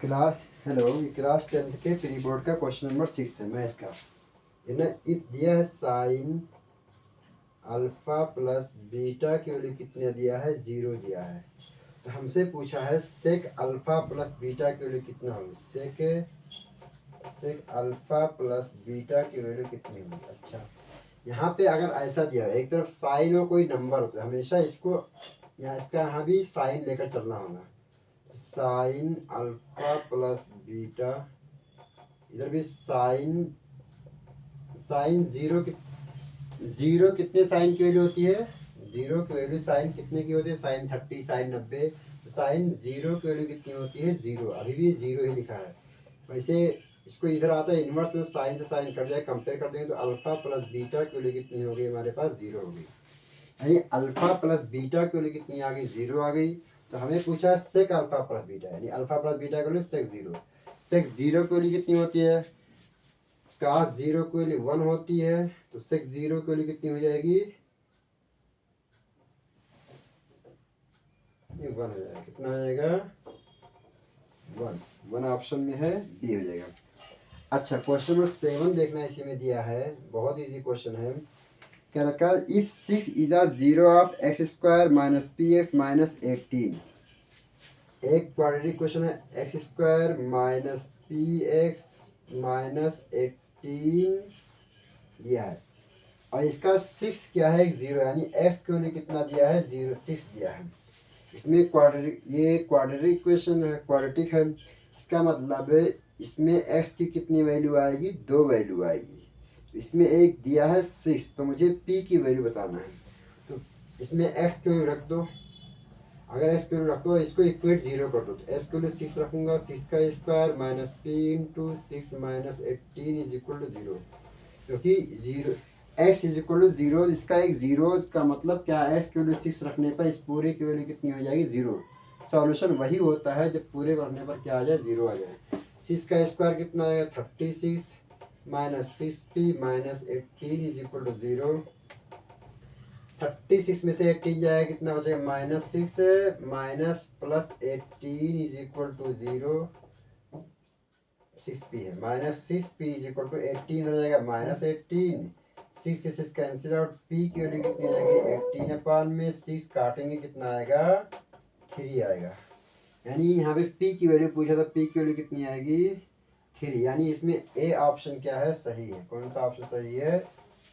Class hello, ये class 10th के pre board का क्वेश्चन नंबर 6 है मैथ का। ये ना इफ दिया है साइन अल्फा प्लस बीटा की वैल्यू कितने दिया है, 0 दिया है। तो हमसे पूछा है सेक अल्फा प्लस बीटा की वैल्यू कितना होगी। सेक अल्फा प्लस बीटा की वैल्यू कितनी होगी। अच्छा, यहाँ पे अगर ऐसा दिया है एक तरफ साइन और कोई नंबर होता है, हमेशा इसको इसका यहाँ भी साइन लेकर चलना होगा। साइन अल्फा प्लस बीटा, इधर भी साइन साइन जीरो कितने साइन की वैल्यू होती है। जीरो की वैल्यू साइन कितने की होती है, साइन 30 साइन 90। तो साइन जीरो की वैल्यू कितनी होती है, जीरो। अभी भी जीरो ही लिखा है। वैसे इसको इधर आता है इनवर्स में, साइन से साइन कट जाए, कंपेयर कर देंगे तो अल्फा प्लस बीटा की वैल्यू कितनी होगी, हमारे पास जीरो होगी। यानी अल्फा प्लस बीटा की वैल्यू कितनी आ गई, जीरो आ गई। तो हमें पूछा सेक अल्फा प्लस बीटा, यानी अल्फा प्लस बीटा की value sec zero. Sec zero की वैल्यू कितनी होती है, काश जीरो की वैल्यू 1 होती है। तो सेक जीरो की वैल्यू कितनी हो जाएगी, ये 1 हो जाएगा। कितना आ जाएगा, 1। 1 ऑप्शन में है, बी हो जाएगा। अच्छा, क्वेश्चन नंबर 7 देखना, इसी में दिया है, बहुत इजी क्वेश्चन है। क्या रखा, if 6 is a zero of x square minus P x minus 18। एक क्वाड्रेटिक क्वेश्चन है, x square minus P x minus 18 दिया है, और इसका 6 क्या है, एक जीरो, यानी एक्स के लिए कितना दिया है, 0 6 दिया है। इसमें क्वाड्रेटिक, ये क्वाड्रेटिक इक्वेशन है, क्वाड्रेटिक है। इसका मतलब है इसमें एक्स की कितनी वैल्यू आएगी, 2 वैल्यू आएगी। इसमें एक दिया है 6, तो मुझे पी की वैल्यू बताना है। तो इसमें एक्स की वैल्यू रख दो। अगर एक्स की वैल्यू रख दो, इसको इक्वेट 0 कर दो, तो एक्स की वैल्यू 6 रखूंगा, 6 का square minus P into 6 minus 18 is equal to 0। क्योंकि zero, X is equal to 0, इसका एक जीरो का मतलब क्या है, एक्स की वैल्यू 6 रखने पर इस पूरे की वैल्यू कितनी हो जाएगी, 0। सॉल्यूशन वही होता है जब पूरे करने पर क्या आ जाए, 0 आ जाए। 6 का स्क्वायर कितना आएगा, 36 minus 6p minus 18 is equal to 0। 36 में से 18 जाएगा, कितना बचेगा, -6 minus plus 18 is equal to 0। 6p है, -6p इज इक्वल टू 18 हो जाएगा, -18। 6 से 6 कैंसिल आउट, p की वैल्यू कितनी आएगी, 18 अपान में 6 काटेंगे, कितना आएगा, 3 आएगा। यानी यहाँ पे p की वैल्यू पूछा था, p की वैल्यू कितनी आएगी, 3। यानी इसमें ए ऑप्शन क्या है, सही है। कौन सा ऑप्शन सही है,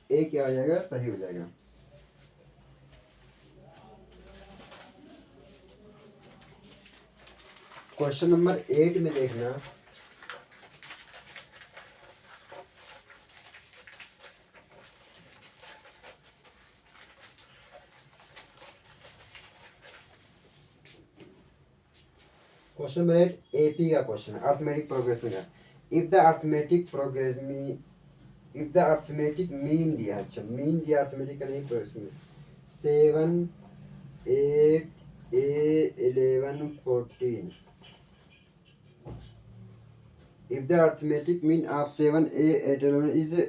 ए क्या हो जाएगा, सही हो जाएगा। क्वेश्चन नंबर 8 में देखना, क्वेश्चन नंबर 8 एपी का क्वेश्चन है, अर्थमेटिक प्रोग्रेशन का। If the arithmetic progress mean, if the arithmetic mean दिया, अच्छा मीन दिया, अर्थमेटिक का नहीं, progress 7 8 11 14। If the arithmetic mean of 7 8 11 is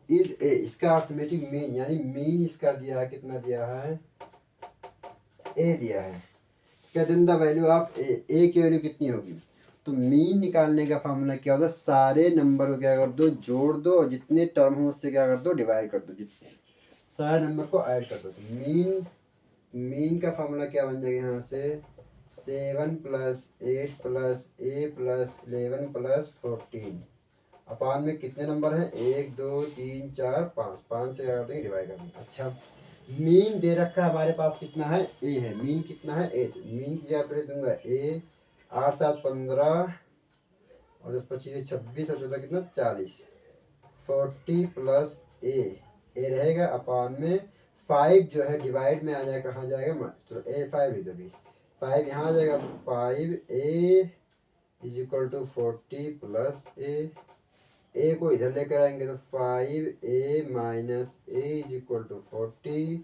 a, इसका अर्थमेटिक मीन यानी मीन इसका दिया है, कितना दिया है, ए दिया है। क्या देन द वैल्यू ऑफ ए की वैल्यू कितनी होगी। तो मीन निकालने का फॉर्मूला क्या होता है, सारे नंबर को क्या कर दो, जोड़ दो, और जितने टर्म हो उससे क्या कर दो, डिवाइड कर दो, जितने सारे नंबर को ऐड कर दो। तो मीन का फॉर्मूला क्या बन जाएगा, यहाँ से 7 प्लस 8 प्लस ए प्लस 11 प्लस 14 अपान में कितने नंबर हैं, 1 2 3 4 5, 5 से क्या कर देंगे, डिवाइड कर देंगे। अच्छा, मीन दे रखा है हमारे पास, कितना है, ए है, मीन कितना है, ए। मीन की जगह पर दूंगा ए, 8 7 15 और 10 25 26 और 14 कितना, 40। 40 प्लस ए रहेगा अपान में 5 जो है डिवाइड में आ जाएगा, कहाँ जाएगा, चलो ए 5 लिख दो भी, 5 यहाँ आ जाएगा, तो 5 A is equal to 40 plus A को इधर लेकर आएंगे तो 5a minus A is equal to 40।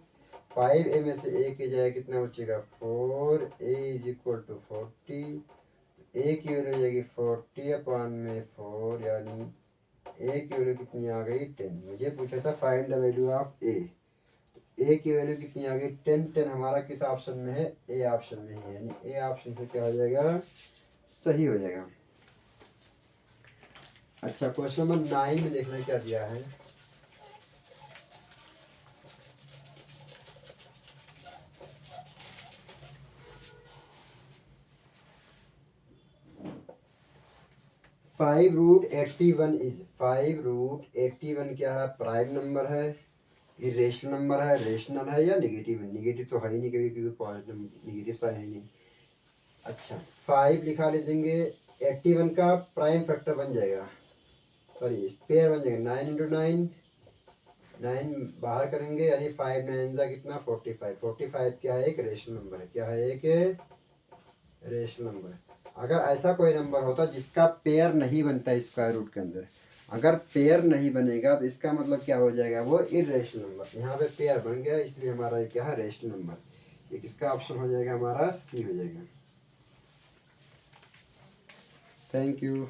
5a में से ए के जाए कितना बचेगा, 4a इज इक्वल टू 40। ए की वैल्यू हो जाएगी 40 अपान में 4, यानी ए की वैल्यू कितनी आ गई, 10। मुझे पूछा था फाइंड द वैल्यू ऑफ ए, ए की वैल्यू कितनी आ गई, 10। 10 हमारा किस ऑप्शन में है, ए ऑप्शन में है, यानी ए ऑप्शन से क्या हो जाएगा, सही हो जाएगा। अच्छा, क्वेश्चन नंबर 9 में देखना क्या दिया है। फाइव रूट 81 क्या है, प्राइम नंबर है, इरेशनल नंबर है, रेशनल है या निगेटिव है। निगेटिव तो है ही नहीं कभी, क्योंकि पॉजिटिव निगेटिव साइन है नहीं। अच्छा, 5 लिखा ले देंगे, 81 का प्राइम फैक्टर बन जाएगा, सॉरी पेयर बन जाएगा, 9 × 9, 9 बाहर करेंगे यानी 5 9 जा कितना 45। 45 क्या है, एक रेशनल नंबर है। क्या है, एक रेशनल नंबर है। अगर ऐसा कोई नंबर होता जिसका पेयर नहीं बनता स्क्वायर रूट के अंदर, अगर पेयर नहीं बनेगा तो इसका मतलब क्या हो जाएगा, वो इरेशनल नंबर। यहाँ पे पेयर बन गया, इसलिए हमारा ये क्या है, रेशनल नंबर। ये किसका ऑप्शन हो जाएगा, हमारा सी हो जाएगा। Thank you.